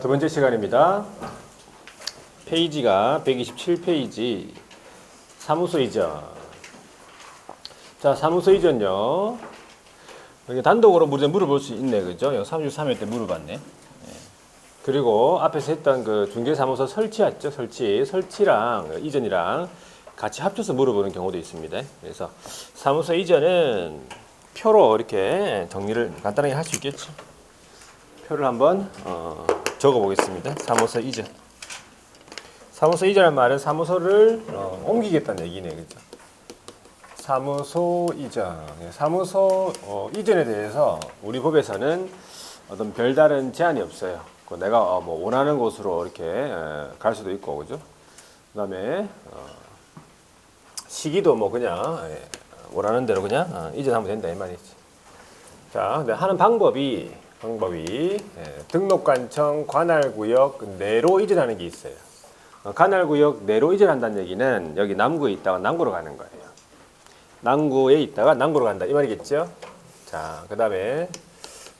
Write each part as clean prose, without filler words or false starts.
두 번째 시간입니다. 페이지가 127페이지 사무소 이전. 자, 사무소 이전요. 여기 단독으로 물어볼 수 있네, 그죠? 33회 때 물어봤네. 그리고 앞에서 했던 그 중개사무소 설치했죠? 설치랑 이전이랑 같이 합쳐서 물어보는 경우도 있습니다. 그래서 사무소 이전은 표로 이렇게 정리를 간단하게 할 수 있겠죠. 표를 한번 적어 보겠습니다. 사무소 이전. 사무소 이전이라는 말은 사무소를 옮기겠다는 얘기네, 그죠? 사무소 이전. 사무소 이전에 대해서 우리 법에서는 어떤 별다른 제한이 없어요. 내가 뭐 원하는 곳으로 이렇게 갈 수도 있고, 그죠? 그다음에 시기도 뭐 그냥 원하는 대로 그냥 이전하면 된다 이 말이지. 자, 근데 하는 방법이 등록관청 관할구역 내로 이전하는 게 있어요. 관할구역 내로 이전한다는 얘기는 여기 남구에 있다가 남구로 가는 거예요. 남구에 있다가 남구로 간다 이 말이겠죠. 자, 그 다음에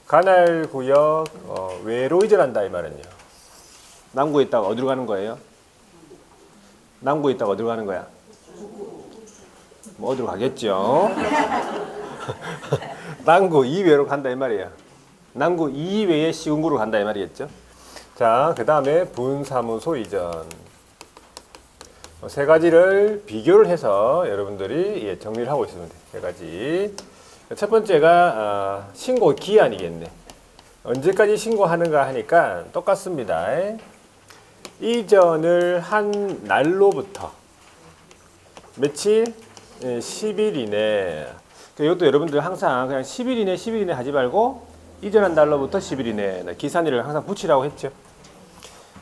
관할구역 외로 이전한다 이 말은요. 남구에 있다가 어디로 가는 거예요? 남구에 있다가 어디로 가는 거야? 뭐 어디로 가겠죠. 남구 이외로 간다 이 말이야. 남구 이외의 시군구로 간다 이 말이겠죠. 자, 그 다음에 분사무소 이전. 세 가지를 비교를 해서 여러분들이 정리를 하고 있으면 돼요. 세 가지. 첫 번째가 신고 기한이겠네. 언제까지 신고하는가 하니까 똑같습니다. 이전을 한 날로부터 며칠? 10일 이내. 이것도 여러분들 항상 그냥 10일 이내 하지 말고 이전한 날로부터 10일 이내 기산일을 항상 붙이라고 했죠.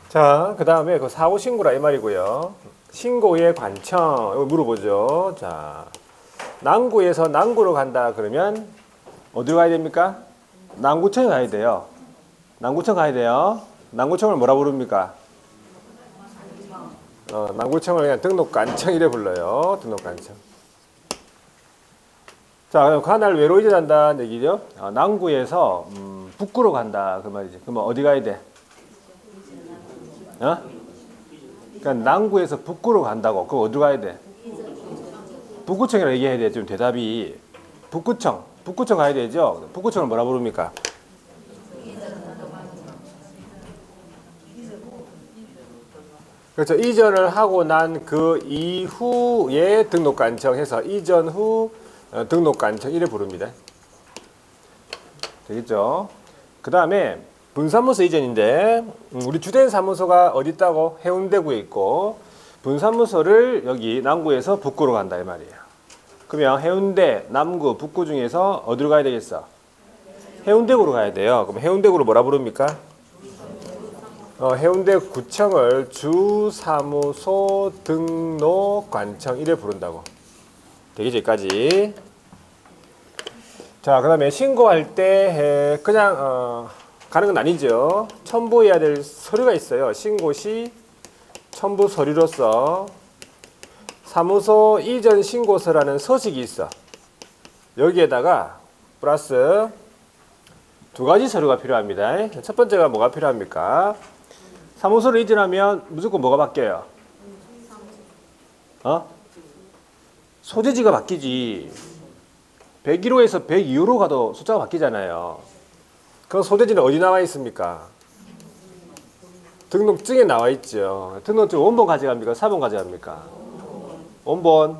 자, 그 다음에 그 사고 신고라 이 말이고요. 신고의 관청 이거 물어보죠. 자, 남구에서 남구로 간다 그러면 어디로 가야 됩니까? 남구청에 가야 돼요. 남구청 가야 돼요. 남구청을 뭐라 부릅니까? 남구청을 그냥 등록관청 이래 불러요. 등록관청. 자, 그럼 관할 외로 이전한다는 얘기죠. 남구에서 북구로 간다 그 말이지. 그러면 어디 가야 돼? 그러니까 남구에서 북구로 간다고. 그럼 어디로 가야 돼? 북구청이라고 얘기해야 돼. 좀 대답이 북구청 가야 되죠. 북구청을 뭐라 부릅니까? 그렇죠. 이전을 하고 난 그 이후에 등록관청 해서 이전 후 등록관청 이래 부릅니다. 되겠죠? 그 다음에 분사무소 이전인데 우리 주된 사무소가 어디 있다고? 해운대구에 있고 분사무소를 여기 남구에서 북구로 간다 이 말이에요. 그러면 해운대, 남구, 북구 중에서 어디로 가야 되겠어? 해운대구로 가야 돼요. 그럼 해운대구로 뭐라 부릅니까? 해운대구청을 주사무소 등록관청 이래 부른다고. 되겠죠? 여기까지. 자, 그 다음에 신고할 때 그냥 가는 건 아니죠. 첨부해야 될 서류가 있어요. 신고 시 첨부 서류로서 사무소 이전 신고서라는 서식이 있어. 여기에다가 플러스 두 가지 서류가 필요합니다. 첫 번째가 뭐가 필요합니까? 사무소를 이전하면 무조건 뭐가 바뀌어요? 소재지가 바뀌지. 101호에서 102호로 가도 숫자가 바뀌잖아요. 그 소재지는 어디 나와 있습니까? 등록증에 나와 있죠. 등록증 원본 가져갑니까? 사본 가져갑니까? 원본.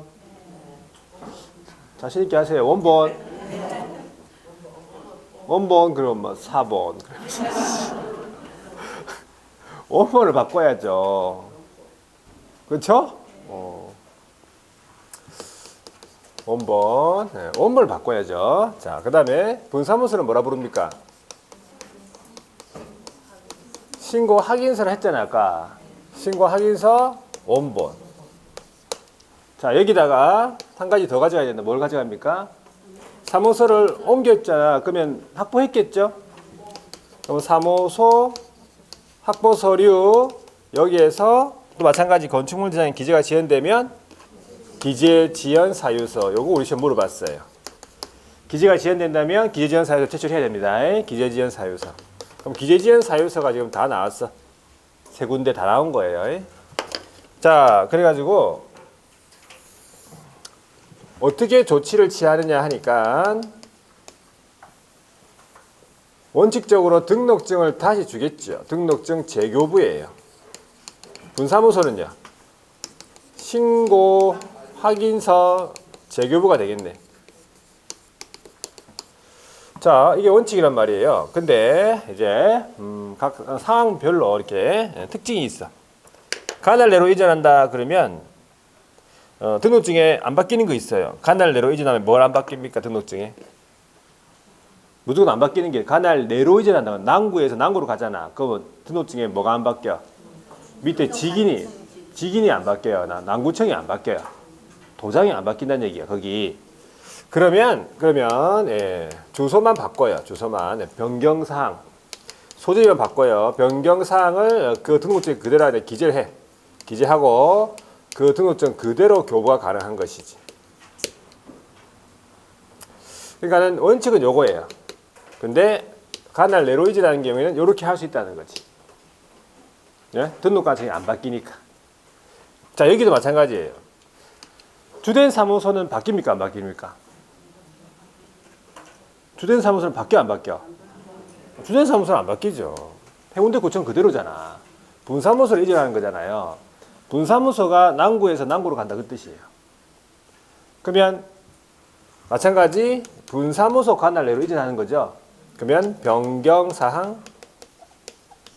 자신 있게 하세요. 원본. 그럼 뭐 4번. 원본을 바꿔야죠. 그렇죠? 원본. 원본을 바꿔야죠. 자, 그 다음에 분사무소는 뭐라 부릅니까? 신고 확인서를 했잖아요, 아까. 신고 확인서 원본. 자, 여기다가 한 가지 더 가져가야 된다. 뭘 가져갑니까? 사무소를 옮겼잖아. 그러면 확보했겠죠? 그럼 사무소 확보 서류 여기에서 또 마찬가지 건축물 디자인 기재가 지연되면 기재 지연 사유서. 요거 우리 시험 물어봤어요. 기재가 지연된다면 기재 지연 사유서 제출해야 됩니다. 기재 지연 사유서. 그럼 기재지연 사유서가 지금 다 나왔어. 세 군데 다 나온 거예요. 자, 그래가지고 어떻게 조치를 취하느냐 하니까 원칙적으로 등록증을 다시 주겠죠. 등록증 재교부예요. 분사무소는요. 신고 확인서 재교부가 되겠네. 자, 이게 원칙이란 말이에요. 근데 이제 각 상황별로 이렇게 특징이 있어. 가날 내로 이전한다 그러면 등록증에 안 바뀌는 거 있어요. 가날 내로 이전하면 뭘 안 바뀝니까? 등록증에 무조건 안 바뀌는 게 가날 내로 이전한다. 남구에서 남구로 가잖아. 그러면 등록증에 뭐가 안 바뀌어? 밑에 직인이 안 바뀌어요. 남구청이 안 바뀌어요. 도장이 안 바뀐다는 얘기야. 거기. 그러면 예, 주소만 바꿔요. 주소만 변경사항 소재만 바꿔요. 변경사항을 그 등록증 그대로 안에 기재를 해. 기재하고 그 등록증 그대로 교부가 가능한 것이지. 그러니까는 원칙은 요거예요. 근데 가날 내로 이전하는 경우에는 이렇게 할 수 있다는 거지. 예? 등록관청이 안 바뀌니까. 자, 여기도 마찬가지예요. 주된 사무소는 바뀝니까? 안 바뀝니까? 주된 사무소는 바뀌어 안 바뀌어? 주된 사무소는 안 바뀌죠. 해운대 구청 그대로잖아. 분사무소를 이전하는 거잖아요. 분사무소가 남구에서 남구로 간다 그 뜻이에요. 그러면 마찬가지 분사무소 관할 내로 이전하는 거죠. 그러면 변경사항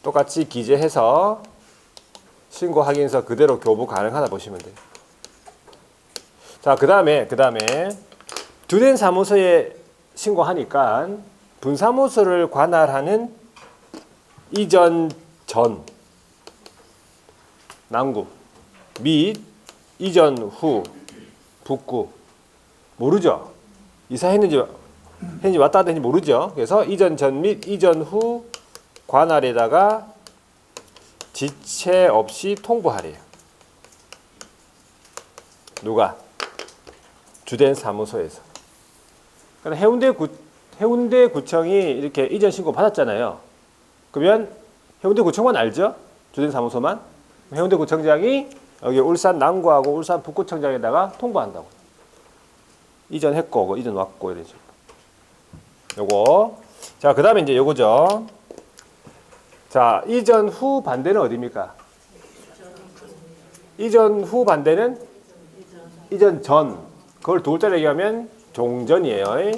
똑같이 기재해서 신고 확인서 그대로 교부 가능하다 보시면 돼요. 자, 그 다음에 주된 사무소에 신고하니까 분사무소를 관할하는 이전 전 남구 및 이전 후 북구 모르죠. 이사했는지 왔다 갔다 했는지 모르죠. 그래서 이전 전 및 이전 후 관할에다가 지체 없이 통보하래요. 누가? 주된 사무소에서. 그러니까 해운대 구청이 이렇게 이전 신고 받았잖아요. 그러면 해운대 구청만 알죠? 주된 사무소만. 해운대 구청장이 여기 울산 남구하고 울산 북구청장에다가 통보한다고. 이전했고, 이전 왔고 이런 식으로. 요거. 자, 그다음에 이제 요거죠. 자, 이전 후 반대는 어디입니까? 이전 후 반대는 이전 전. 그걸 두 글자로 얘기하면 종전이에요.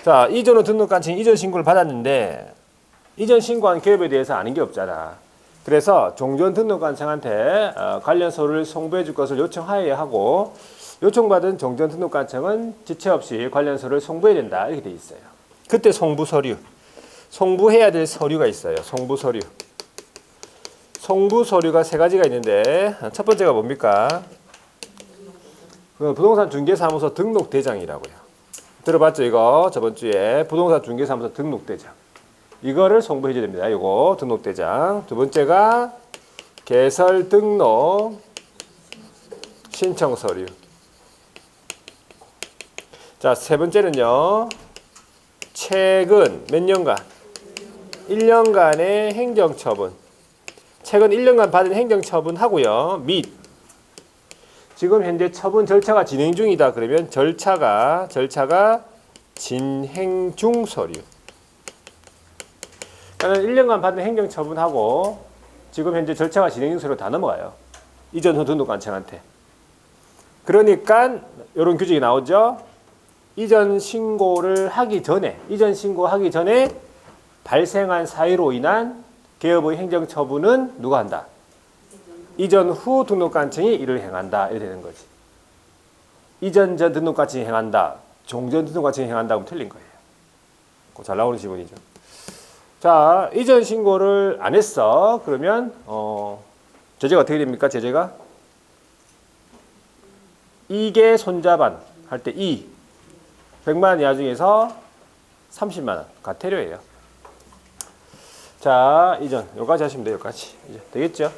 자, 이전 후 등록관청이 이전 신고를 받았는데 이전 신고한 기업에 대해서 아는 게 없잖아. 그래서 종전 등록관청한테 관련서를 송부해 줄 것을 요청하여야 하고 요청받은 종전 등록관청은 지체 없이 관련서를 송부해야 된다. 이렇게 돼 있어요. 그때 송부서류. 송부해야 될 서류가 있어요. 송부서류. 송부서류가 세 가지가 있는데 첫 번째가 뭡니까? 부동산 중개사무소 등록대장이라고요. 들어봤죠? 이거 저번 주에 부동산 중개사무소 등록대장. 이거를 송부해 줘야 됩니다. 이거 등록대장. 두 번째가 개설 등록 신청서류. 자, 세 번째는요. 최근 몇 년간? 1년간의 행정처분. 최근 1년간 받은 행정처분하고요. 및 지금 현재 처분 절차가 진행 중이다. 그러면 절차가 진행 중 서류. 그러니까 1년간 받은 행정처분하고 지금 현재 절차가 진행 중 서류 다 넘어가요. 이전 후 등록관청한테. 그러니까 이런 규칙이 나오죠. 이전 신고를 하기 전에, 이전 신고하기 전에 발생한 사유로 인한 개업의 행정처분은 누가 한다? 이전 후 등록관청이 이를 행한다. 이렇게 되는 거지. 이전 전 등록관청이 행한다. 종전 등록관청이 행한다 하면 틀린 거예요. 잘 나오는 지문이죠. 자, 이전 신고를 안 했어. 그러면 제재가 어떻게 됩니까? 제재가? 이계 손자반 할 때 100만 원 이하 중에서 30만 원 과태료예요. 자, 이전 여기까지 하시면 돼요. 여기까지. 이제 되겠죠?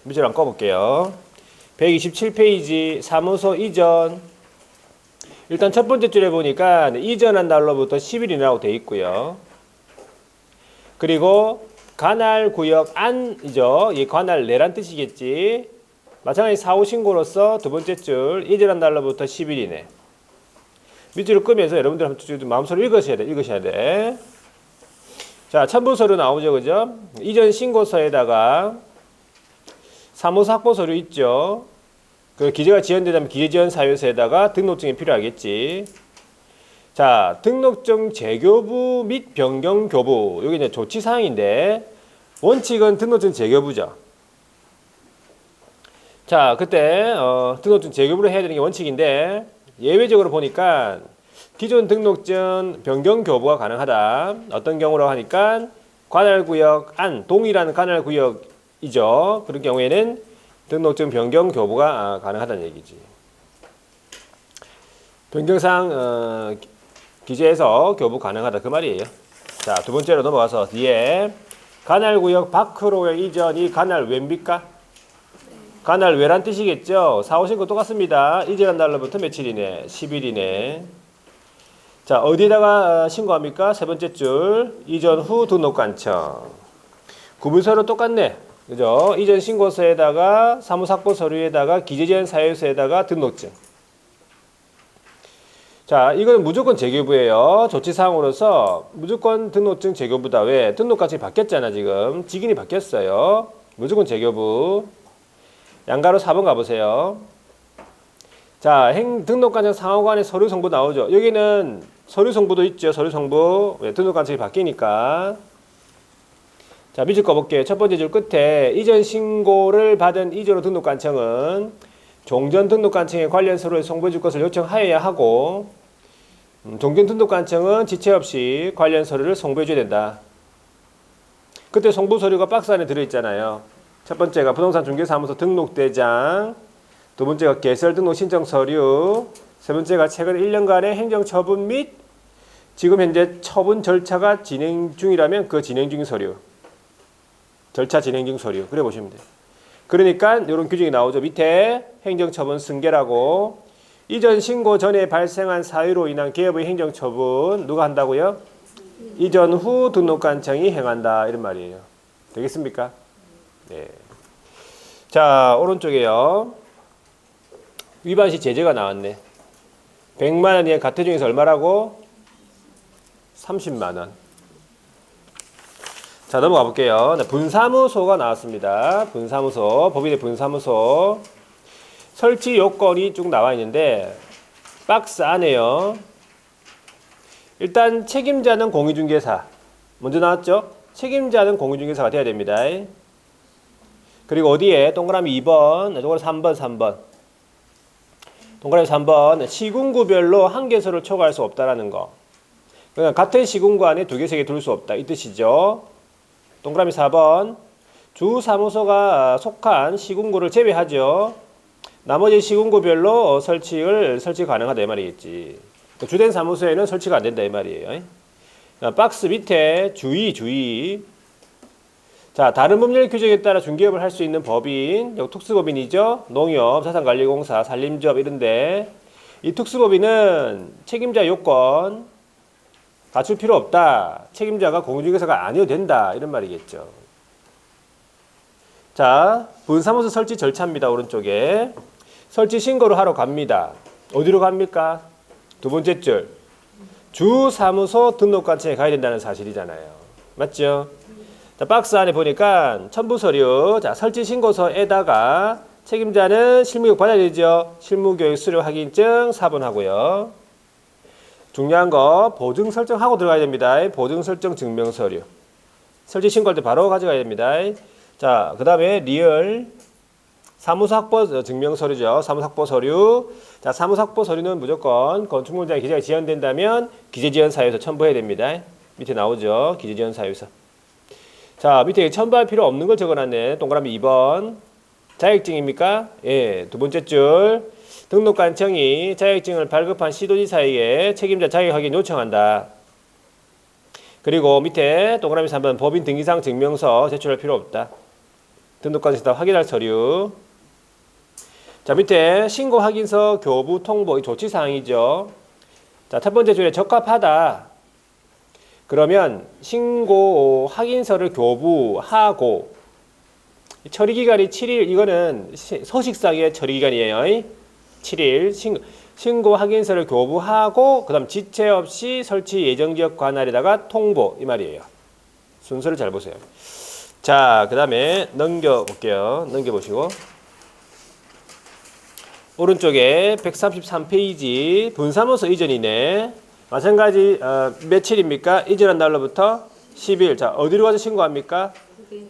밑줄 한번 꺼볼게요. 127페이지 사무소 이전. 일단 첫 번째 줄에 보니까 이전한 날로부터 10일이라고 되어 있고요. 그리고 관할 구역 안이죠. 이 관할 내란 뜻이겠지. 마찬가지 사후 신고로서 두 번째 줄 이전한 날로부터 10일 이내. 밑줄을 끄면서 여러분들 한번 마음속으로 읽으셔야 돼. 자, 첨부 서류 나오죠, 그죠? 이전 신고서에다가 사무소 확보 서류 있죠. 그 기재가 지연되자면 기재 지연 사유서에다가 등록증이 필요하겠지. 자, 등록증 재교부 및 변경 교부. 여기 이제 조치 사항인데 원칙은 등록증 재교부죠. 자, 그때 등록증 재교부를 해야 되는 게 원칙인데 예외적으로 보니까 기존 등록증 변경 교부가 가능하다. 어떤 경우라고 하니까 관할구역 안 동일한 관할구역이죠. 그런 경우에는 등록증 변경 교부가 가능하다는 얘기지. 변경상 기재해서 교부 가능하다 그 말이에요. 자, 두 번째로 넘어가서 뒤에 관할구역 밖으로의 이전이 관할 외입니까? 관할 외란 뜻이겠죠. 사후 신고 똑같습니다. 이전한 날로부터 며칠이네? 10일이네. 자, 어디에다가 신고합니까? 세 번째 줄 이전 후 등록관청. 구문서로 똑같네. 그죠? 이전 신고서에다가 사무확보 서류에다가 기재지연 사유서에다가 등록증. 자, 이건 무조건 재교부예요. 조치사항으로서 무조건 등록증 재교부다. 왜? 등록관청이 바뀌었잖아, 지금. 직인이 바뀌었어요. 무조건 재교부. 양가로 4번 가보세요. 자, 등록관청 상호간의 서류 성부 나오죠. 여기는 서류 성부도 있죠. 서류 성부. 왜? 등록관청이 바뀌니까. 자, 밑줄 꺼볼게요. 첫 번째 줄 끝에 이전 신고를 받은 이전호 등록관청은 종전 등록관청에 관련 서류를 송부해 줄 것을 요청하여야 하고 종전 등록관청은 지체 없이 관련 서류를 송부해 줘야 된다. 그때 송부 서류가 박스 안에 들어있잖아요. 첫 번째가 부동산 중개사무소 등록대장, 두 번째가 개설 등록 신청 서류, 세 번째가 최근 1년간의 행정처분 및 지금 현재 처분 절차가 진행 중이라면 그 진행 중 서류. 절차 진행 중 서류. 그래 보시면 돼요. 그러니까 이런 규정이 나오죠. 밑에 행정처분 승계라고 이전 신고 전에 발생한 사유로 인한 개업의 행정처분 누가 한다고요? 이전 후 등록관청이 행한다. 이런 말이에요. 되겠습니까? 네. 자, 오른쪽에요. 위반시 제재가 나왔네. 100만 원 이하 가태 중에서 얼마라고? 30만 원. 자, 넘어가 볼게요. 분사무소가 나왔습니다. 분사무소, 법인의 분사무소. 설치 요건이 쭉 나와 있는데 박스 안에요. 일단 책임자는 공유중개사. 먼저 나왔죠? 책임자는 공유중개사가 돼야 됩니다. 그리고 어디에? 동그라미 2번, 동그라미 3번. 동그라미 3번. 시군구별로 한 개소를 초과할 수 없다라는 거. 그러니까 같은 시군구 안에 두 개, 세 개 둘 수 없다. 이 뜻이죠. 동그라미 4번. 주 사무소가 속한 시군구를 제외하죠. 나머지 시군구별로 설치 가능하다 이 말이겠지. 주된 사무소에는 설치가 안 된다 이 말이에요. 박스 밑에 주의. 자, 다른 법률 규정에 따라 중개업을 할 수 있는 법인, 여기 특수법인이죠. 농협, 자산관리공사, 산림조합 이런데 이 특수법인은 책임자 요건 갖출 필요 없다. 책임자가 공유중개사가 아니어도 된다. 이런 말이겠죠. 자, 분사무소 설치 절차입니다. 오른쪽에. 설치 신고를 하러 갑니다. 어디로 갑니까? 두 번째 줄. 주사무소 등록관청에 가야 된다는 사실이잖아요. 맞죠? 자, 박스 안에 보니까 첨부 서류. 자, 설치 신고서에다가 책임자는 실무교육 받아야 되죠. 실무교육 수료 확인증 4번 하고요. 중요한 거 보증 설정하고 들어가야 됩니다. 보증 설정 증명 서류. 설치 신고할 때 바로 가져가야 됩니다. 자, 그 다음에 리얼 사무소 확보 증명 서류죠. 사무소 확보 서류. 자, 사무소 확보 서류는 무조건 건축물장의 기재가 지연된다면 기재지연 사유서 첨부해야 됩니다. 밑에 나오죠. 기재지연 사유서. 자, 밑에 첨부할 필요 없는 걸 적어놨네. 동그라미 2번. 자격증입니까? 예, 두 번째 줄. 등록관청이 자격증을 발급한 시도지사에게 책임자 자격 확인 요청한다. 그리고 밑에 동그라미 3번 법인 등기상 증명서 제출할 필요 없다. 등록관청에서 확인할 서류. 자, 밑에 신고 확인서 교부 통보 조치사항이죠. 자, 첫 번째 줄에 적합하다. 그러면 신고 확인서를 교부하고 처리기간이 7일, 이거는 서식상의 처리기간이에요. 7일 신고 확인서를 교부하고 그 다음 지체 없이 설치 예정지역 관할에다가 통보, 이 말이에요. 순서를 잘 보세요. 자, 그 다음에 넘겨볼게요. 넘겨보시고 오른쪽에 133페이지 분사무소 이전이네. 마찬가지 며칠입니까? 이전한 날로부터 10일. 자, 어디로 가서 신고합니까?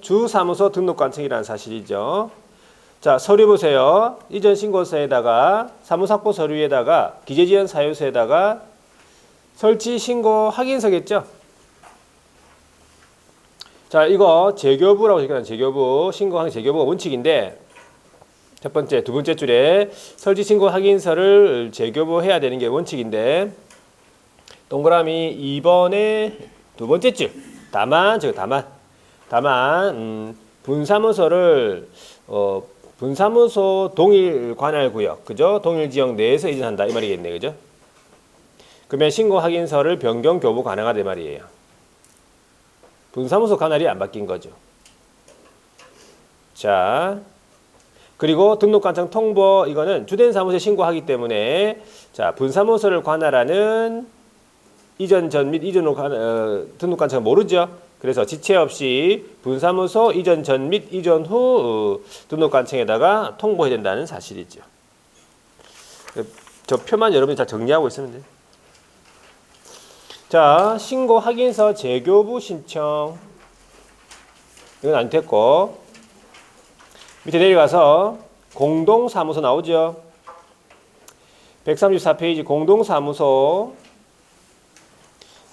주사무소 등록관청이라는 사실이죠. 자, 서류 보세요. 이전 신고서에다가 사무확보 서류에다가 기재지연 사유서에다가 설치 신고 확인서겠죠. 자, 이거 재교부라고 적혀요. 재교부, 신고 확인 재교부가 원칙인데 첫 번째, 두 번째 줄에 설치 신고 확인서를 재교부해야 되는 게 원칙인데 동그라미 2번의 두 번째 줄. 다만 분사무소를 분사무소 동일 관할 구역, 그죠? 동일 지역 내에서 이전한다 이 말이겠네, 그죠? 그러면 신고 확인서를 변경 교부 가능하다 이 말이에요. 분사무소 관할이 안 바뀐 거죠. 자, 그리고 등록관청 통보, 이거는 주된 사무소에 신고하기 때문에 자, 분사무소를 관할하는 이전 전 및 이전 후 등록관청은 모르죠. 그래서 지체 없이 분사무소 이전 전 및 이전 후 등록관청에다가 통보해야 된다는 사실이죠. 저 표만 여러분이 잘 정리하고 있으면 돼요. 자, 신고 확인서 재교부 신청. 이건 안 됐고 밑에 내려가서 공동사무소 나오죠. 134페이지 공동사무소.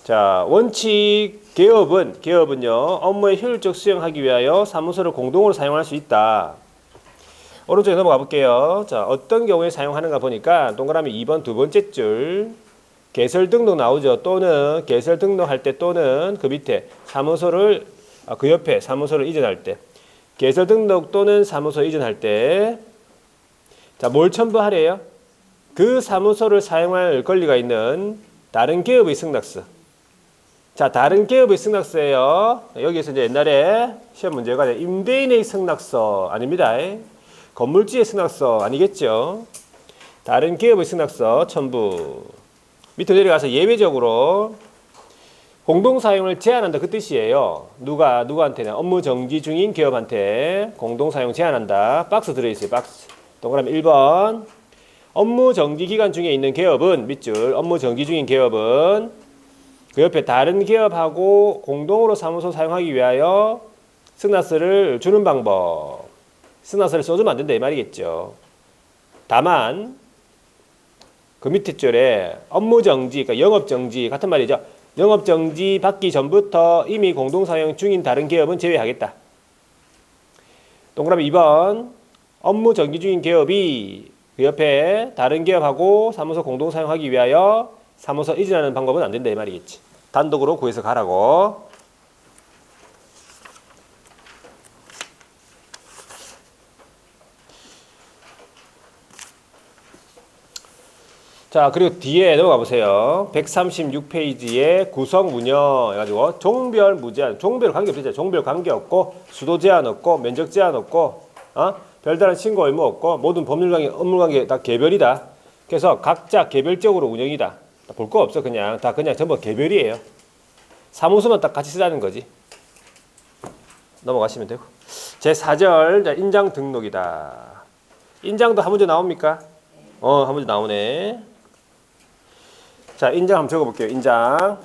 자, 원칙 개업은요, 업무의 효율적 수행하기 위하여 사무소를 공동으로 사용할 수 있다. 오른쪽에 넘어가 볼게요. 자, 어떤 경우에 사용하는가 보니까 동그라미 2번 두 번째 줄 개설 등록 나오죠. 또는 개설 등록할 때 또는 그 밑에 사무소를 그 옆에 사무소를 이전할 때 개설 등록 또는 사무소 이전할 때 자, 뭘 첨부하래요? 그 사무소를 사용할 권리가 있는 다른 기업의 승낙서. 자, 다른 기업의 승낙서예요. 여기에서 이제 옛날에 시험 문제가 임대인의 승낙서 아닙니다. 건물주의 승낙서 아니겠죠. 다른 기업의 승낙서 첨부. 밑으로 내려가서 예외적으로 공동사용을 제한한다 그 뜻이에요. 누구한테는 업무 정지 중인 기업한테 공동사용 제한한다. 박스 들어있어요. 박스. 동그라미 1번. 업무 정지 기간 중에 있는 기업은 밑줄 업무 정지 중인 기업은 그 옆에 다른 기업하고 공동으로 사무소 사용하기 위하여 승낙서를 주는 방법. 승낙서를 써주면 안 된다 이 말이겠죠. 다만 그 밑에 줄에 업무정지, 그러니까 영업정지 같은 말이죠. 영업정지 받기 전부터 이미 공동사용 중인 다른 기업은 제외하겠다. 동그라미 2번 업무정지 중인 기업이 그 옆에 다른 기업하고 사무소 공동사용하기 위하여 사무소 이전하는 방법은 안 된다 이 말이겠지. 단독으로 구해서 가라고. 자, 그리고 뒤에 넘어가 보세요. 136페이지에 구성 운영 해가지고 종별 무제한, 종별 관계없죠. 종별 관계없고 수도 제한 없고 면적 제한 없고 별다른 신고 의무 없고 모든 법률 관계, 업무 관계 다 개별이다. 그래서 각자 개별적으로 운영이다. 볼 거 없어. 그냥 다 그냥 전부 개별이에요. 사무소만 딱 같이 쓰자는 거지. 넘어가시면 되고. 제4절 인장 등록이다. 인장도 한 문제 나옵니까? 한 문제 나오네. 자, 인장 한번 적어볼게요. 인장.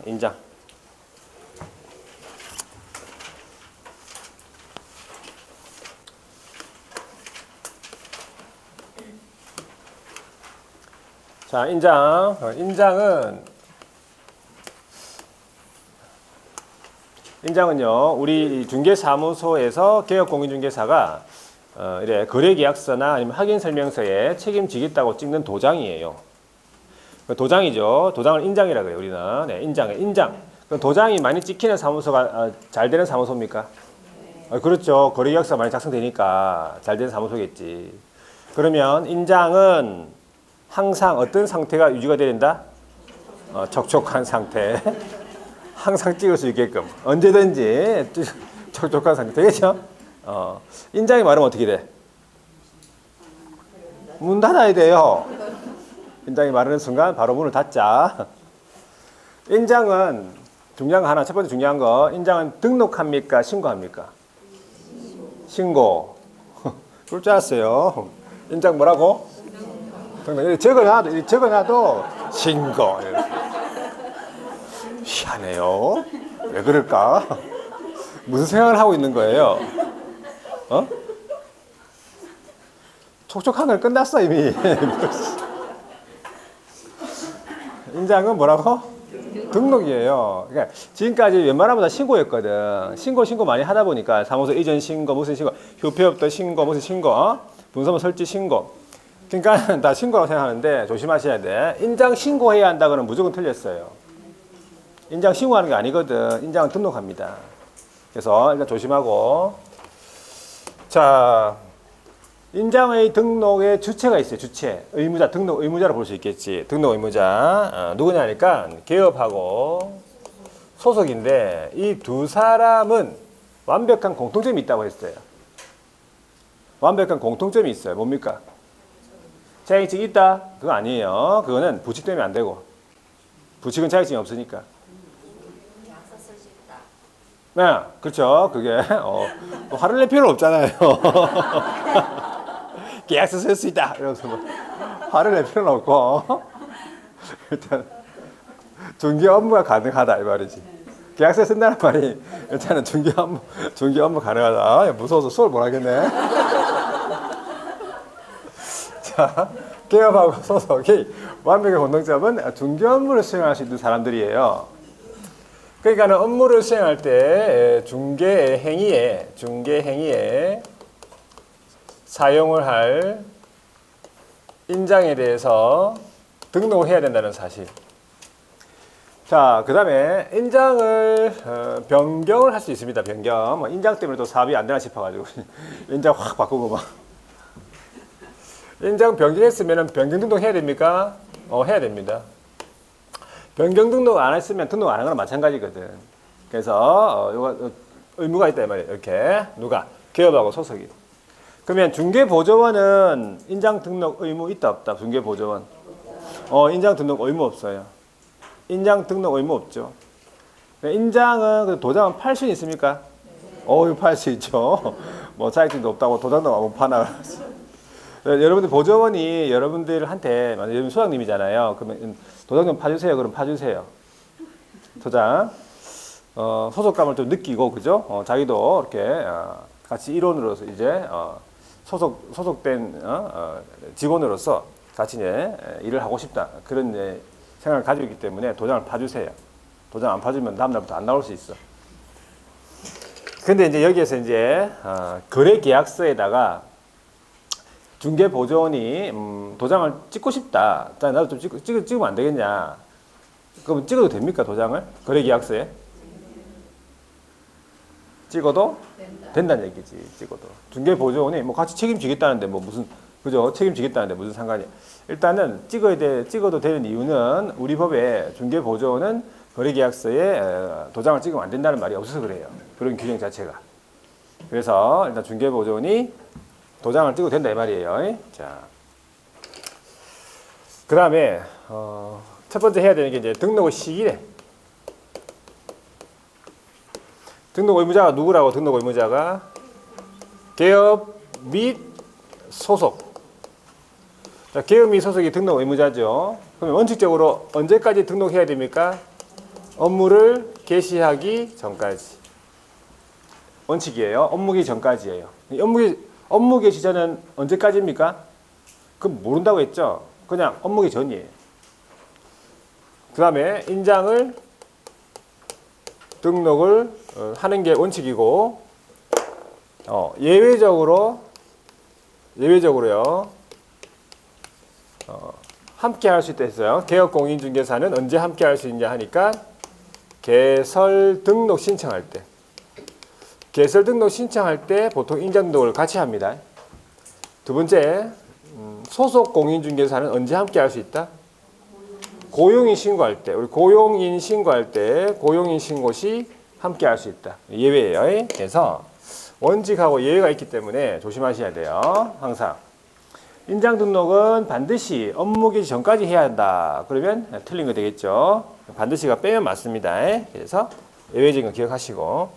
자, 인장은요, 우리 중개사무소에서 개업공인중개사가 이래 거래계약서나 아니면 확인설명서에 책임지겠다고 찍는 도장이에요. 도장이죠. 도장을 인장이라 그래요, 우리는. 네, 인장. 그럼 도장이 많이 찍히는 사무소가 잘 되는 사무소입니까? 그렇죠. 거래계약서 많이 작성되니까 잘 되는 사무소겠지. 그러면 인장은 항상 어떤 상태가 유지가 돼야 된다? 촉촉한 상태. 항상 찍을 수 있게끔 언제든지 촉촉한 상태 되겠죠? 인장이 마르면 어떻게 돼? 문 닫아야 돼요. 인장이 마르는 순간 바로 문을 닫자. 인장은 중요한 거 하나, 첫 번째 중요한 거, 인장은 등록합니까? 신고합니까? 신고. 그럴 줄 알았어요. 인장 뭐라고? 등록. 적어놔도 신고. 희한해요. 왜 그럴까? 무슨 생각을 하고 있는 거예요? 촉촉한 걸 끝났어 이미. 인장은 뭐라고? 등록이에요. 그러니까 지금까지 웬만하면 다 신고였거든. 신고 많이 하다 보니까 사무소 이전 신고, 무슨 신고, 휴폐업도 신고, 무슨 신고, 분서문 설치 신고. 그러니까 다 신고라고 생각하는데 조심하셔야 돼. 인장 신고해야 한다고는 무조건 틀렸어요. 인장 신고하는 게 아니거든. 인장은 등록합니다. 그래서 일단 조심하고. 자, 인장의 등록의 주체가 있어요. 주체. 의무자, 등록 의무자로 볼 수 있겠지. 등록 의무자. 누구냐 하니까 개업하고 소속인데 이 두 사람은 완벽한 공통점이 있다고 했어요. 완벽한 공통점이 있어요. 뭡니까? 자격증이 있다? 그거 아니에요. 그거는 부칙 때문에 안 되고. 부칙은 자격증이 없으니까. 네, 그렇죠. 그게 화를 낼 필요는 없잖아요. 계약서 쓸 수 있다. 이러면서 뭐 화를 낼 필요는 없고 일단 중개 업무가 가능하다 이 말이지. 계약서 쓴다는 말이 일단은 중개 업무 가능하다. 무서워서 수월 못 하겠네. 자, 개업하고 소속이 완벽한 공통점은 중개 업무를 수행할 수 있는 사람들이에요. 그러니까 업무를 수행할 때 중개 행위에 사용을 할 인장에 대해서 등록을 해야 된다는 사실. 자, 그 다음에 인장을 변경을 할 수 있습니다. 변경. 인장 때문에 또 사업이 안 되나 싶어가지고 인장 확 바꾸고 막. 인장 변경했으면 변경 등록 해야 됩니까? 해야 됩니다. 변경 등록 안 했으면 등록 안 한 거랑 마찬가지거든. 그래서 요거 의무가 있다 이 말이에요. 이렇게 누가? 개업하고 소속이. 그러면 중개보조원은 인장 등록 의무 있다 없다? 중개보조원. 인장 등록 의무 없어요. 인장 등록 의무 없죠. 인장은 도장은 팔 수 있습니까? 이거 팔 수 있죠. 뭐 자격증도 없다고 도장도 못 파나. 여러분들 보조원이 여러분들한테 만약 여러분 소장님이잖아요. 그러면 도장 좀 파주세요. 그럼 파주세요. 도장. 소속감을 좀 느끼고 그죠? 자기도 이렇게 같이 일원으로서 이제 소속된 직원으로서 같이 이제 일을 하고 싶다. 그런 이제 생각을 가지고 있기 때문에 도장을 파주세요. 도장 안 파주면 다음날부터 안 나올 수 있어. 근데 이제 여기에서 이제 거래 계약서에다가 중개보조원이 도장을 찍고 싶다. 자, 나도 좀 찍으면 안 되겠냐. 그럼 찍어도 됩니까? 도장을? 거래 계약서에? 찍어도 된다는 얘기지. 찍어도. 중개보조원이 뭐 같이 책임지겠다는데 뭐 무슨 그죠? 책임지겠다는데 무슨 상관이야. 일단은 찍어도 되는 이유는 우리 법에 중개보조원은 거래계약서에 도장을 찍으면 안 된다는 말이 없어서 그래요. 그런 규정 자체가. 그래서 일단 중개보조원이 도장을 찍어도 된다 이 말이에요. 자, 그 다음에 첫 번째 해야 되는 게 이제 등록 시기래. 등록 의무자가 누구라고? 등록 의무자가 개업 및 소속. 자, 개업 및 소속이 등록 의무자죠. 그러면 원칙적으로 언제까지 등록해야 됩니까? 업무를 개시하기 전까지. 원칙이에요. 업무기 전까지예요. 업무 개시 전은 언제까지입니까? 그럼 모른다고 했죠. 그냥 업무기 전이에요. 그 다음에 인장을 등록을 하는 게 원칙이고 예외적으로요. 함께 할 수 있다 했어요. 개업공인중개사는 언제 함께 할 수 있냐 하니까 개설 등록 신청할 때. 개설 등록 신청할 때 보통 인장 등록을 같이 합니다. 두 번째, 소속 공인중개사는 언제 함께 할 수 있다? 고용인 신고할 때, 우리 고용인 신고할 때 고용인 신고 시 함께 할 수 있다. 예외예요. 그래서 원칙하고 예외가 있기 때문에 조심하셔야 돼요. 항상. 인장 등록은 반드시 업무 개시 전까지 해야 한다. 그러면 틀린 거 되겠죠. 반드시가 빼면 맞습니다. 그래서 예외적인 거 기억하시고.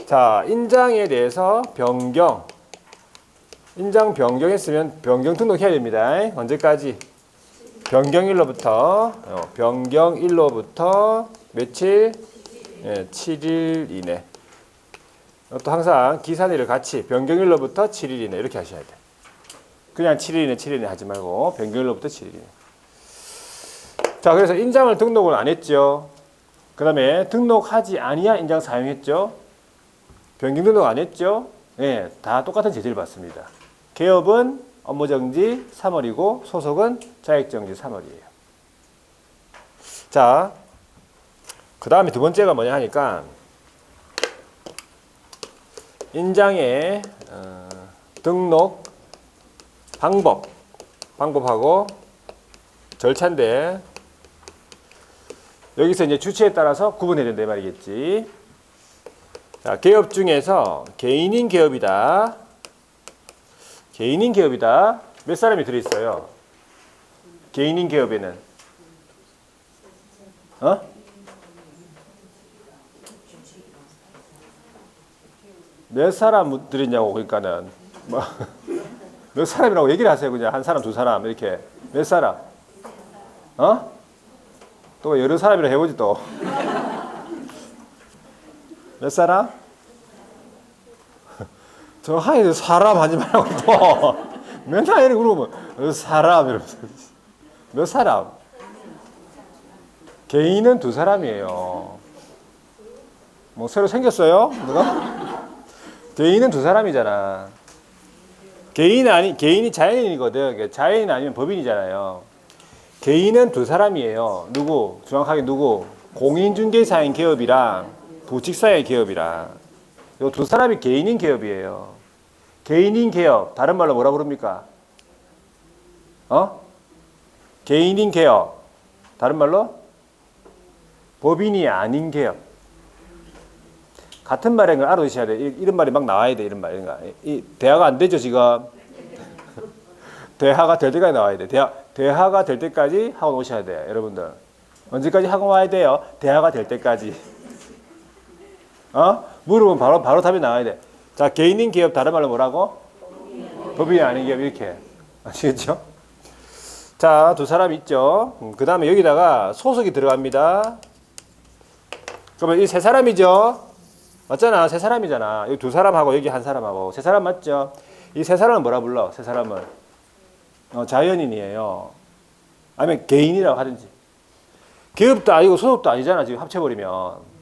자, 인장에 대해서 변경. 인장 변경했으면 변경 등록해야 됩니다. 언제까지? 변경일로부터 며칠? 7일 이내. 또 항상 기산일을 같이 변경일로부터 7일 이내 이렇게 하셔야 돼요. 그냥 7일 이내 하지 말고 변경일로부터 7일 이내. 자, 그래서 인장을 등록을 안 했죠. 그 다음에 등록하지 아니야 인장 사용했죠. 변경 등록 안 했죠. 네, 다 똑같은 제재를 받습니다. 개업은 업무정지 3월이고 소속은 자격정지 3월이에요. 자, 그 다음에 두 번째가 뭐냐 하니까 인장의 등록 방법하고 절차인데 여기서 이제 주체에 따라서 구분해야 된다 이 말이겠지. 자, 개업 중에서 개인인 개업이다. 개인인 개업이다. 몇 사람이 들어있어요? 개인인 개업에는 몇 사람 들있냐고. 그러니까는 뭐 몇 사람이라고 얘기를 하세요. 그냥 한 사람 두 사람 이렇게 몇 사람? 또 여러 사람이라 해보지 또. 몇 사람? 저 하이 사람 하지 말고 또 맨날 이렇게 물어보면 사람 이러면서 몇 사람? 개인은 두 사람이에요. 뭐 새로 생겼어요? 누가? 개인은 두 사람이잖아. 개인이 자연인이거든. 자연인 아니면 법인이잖아요. 개인은 두 사람이에요. 누구? 정확하게 누구? 공인중개사인 개업이랑 부직사의 개업이랑 이 두 사람이 개인인 개업이에요. 개인인 개업 다른 말로 뭐라 부릅니까? 개인인 개업 다른 말로 법인이 아닌 개업. 같은 말인 걸 알아두셔야 돼. 이런 말이 막 나와야 돼. 이런 말. 이 대화가 안 되죠 지금. 대화가 될 때까지 나와야 돼. 대화가 될 때까지 학원 오셔야 돼요. 여러분들. 언제까지 학원 와야 돼요? 대화가 될 때까지. 물으면 바로 답이 나와야 돼. 자, 개인인 기업 다른 말로 뭐라고? 법인이 아닌 기업 이렇게. 아시겠죠? 자, 두 사람 있죠. 그 다음에 여기다가 소속이 들어갑니다. 그러면 이 세 사람이죠? 맞잖아. 세 사람이잖아. 여기 두 사람하고 여기 한 사람하고 세 사람 맞죠? 이 세 사람은 뭐라 불러? 세 사람은 자연인이에요. 아니면 개인이라고 하든지. 개업도 아니고 소속도 아니잖아. 지금 합쳐버리면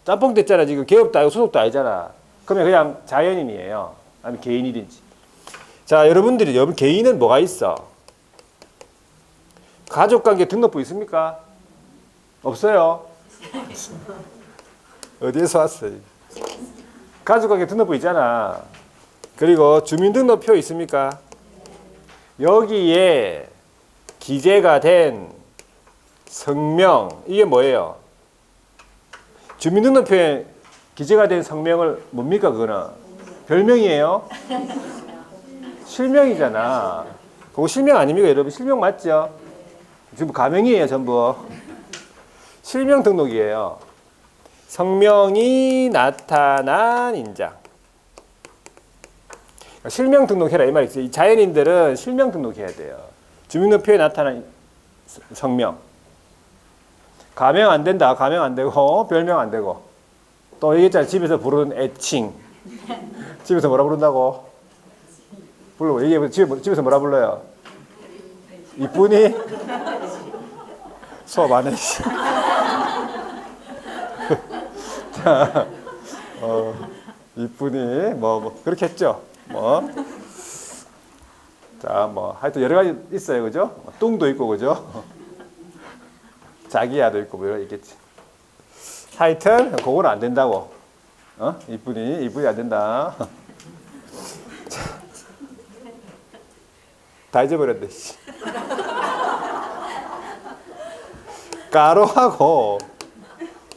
짬뽕 됐잖아. 지금 개업도 아니고 소속도 아니잖아. 그러면 그냥 자연인이에요. 아니면 개인이든지. 자, 여러분 개인은 뭐가 있어? 가족관계 등록부 있습니까? 없어요. 어디에서 왔어요? 가족관계 등록부 있잖아. 그리고 주민등록표 있습니까? 여기에 기재가 된 성명 이게 뭐예요? 주민등록표에 기재가 된 성명을 뭡니까? 그거는 별명이에요? 실명이잖아. 그거 실명 아닙니까? 여러분 실명 맞죠? 지금 가명이에요 전부. 실명 등록이에요. 성명이 나타난 인장. 실명 등록해라 이 말이지. 이 자연인들은 실명 등록해야 돼요. 주민등록표에 나타난 성명. 가명 안 된다. 가명 안 되고 별명 안 되고. 또 얘기했잖아. 집에서 부르는 애칭. 집에서 뭐라 부른다고? 불러. 얘기해. 집에서 뭐라 불러요? 이쁜이? 수업 안 해. 자, 이쁜이 뭐 그렇게 했죠. 자, 하여튼 여러 가지 있어요, 그죠? 뚱도 있고, 그죠? 자기야도 있고, 뭐 이런 거 있겠지. 하여튼 그거는 안 된다고. 이쁜이 안 된다. 다 잊어버렸네. 가로하고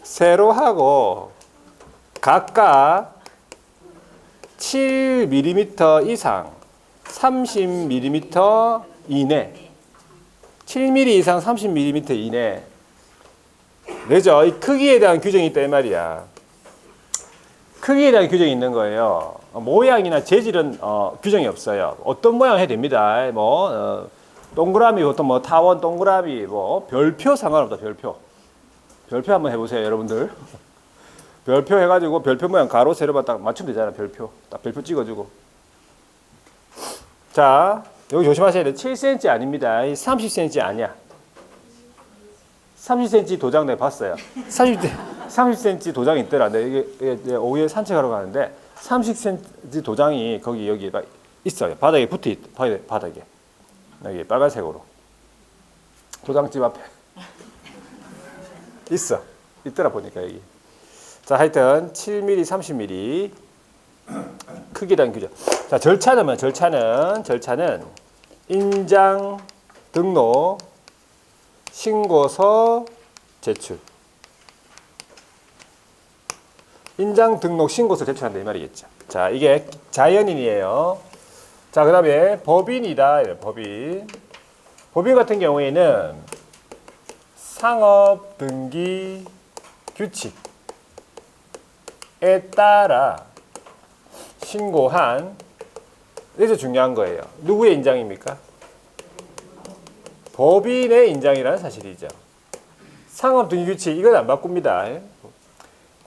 세로하고 각각 7mm 이상 30mm 이내 7mm 이상 30mm 이내 그죠? 이 크기에 대한 규정이 있다 이 말이야. 크기에 대한 규정이 있는 거예요. 모양이나 재질은 규정이 없어요. 어떤 모양 해도 됩니다. 동그라미, 어떤 타원 동그라미, 별표 상관없다. 별표 한번 해보세요, 여러분들. 별표 해가지고 별표 모양 가로 세로만 딱 맞추면 되잖아. 별표 딱 별표 찍어주고. 자, 여기 조심하셔야 돼. 7cm 아닙니다. 30cm 아니야. 30cm 도장 내가 봤어요. 30cm 도장이 있더라. 이게 오후에 산책하러 가는데 30cm 도장이 거기 여기 있어요. 바닥에 붙어 있. 바닥에 여기 빨간색으로 도장집 앞에 있어. 있더라 보니까 여기. 자, 하여튼 7mm, 30mm 크기란 규정. 자, 절차는 뭐야? 절차는 인장, 등록, 신고서, 제출. 인장, 등록, 신고서 제출한다 이 말이겠죠. 자, 이게 자연인이에요. 자, 그 다음에 법인이다. 법인. 법인 같은 경우에는 상업 등기 규칙에 따라 신고한, 이게 중요한 거예요. 누구의 인장입니까? 법인의 인장이라는 사실이죠. 상업 등기 규칙 이건 안 바꿉니다.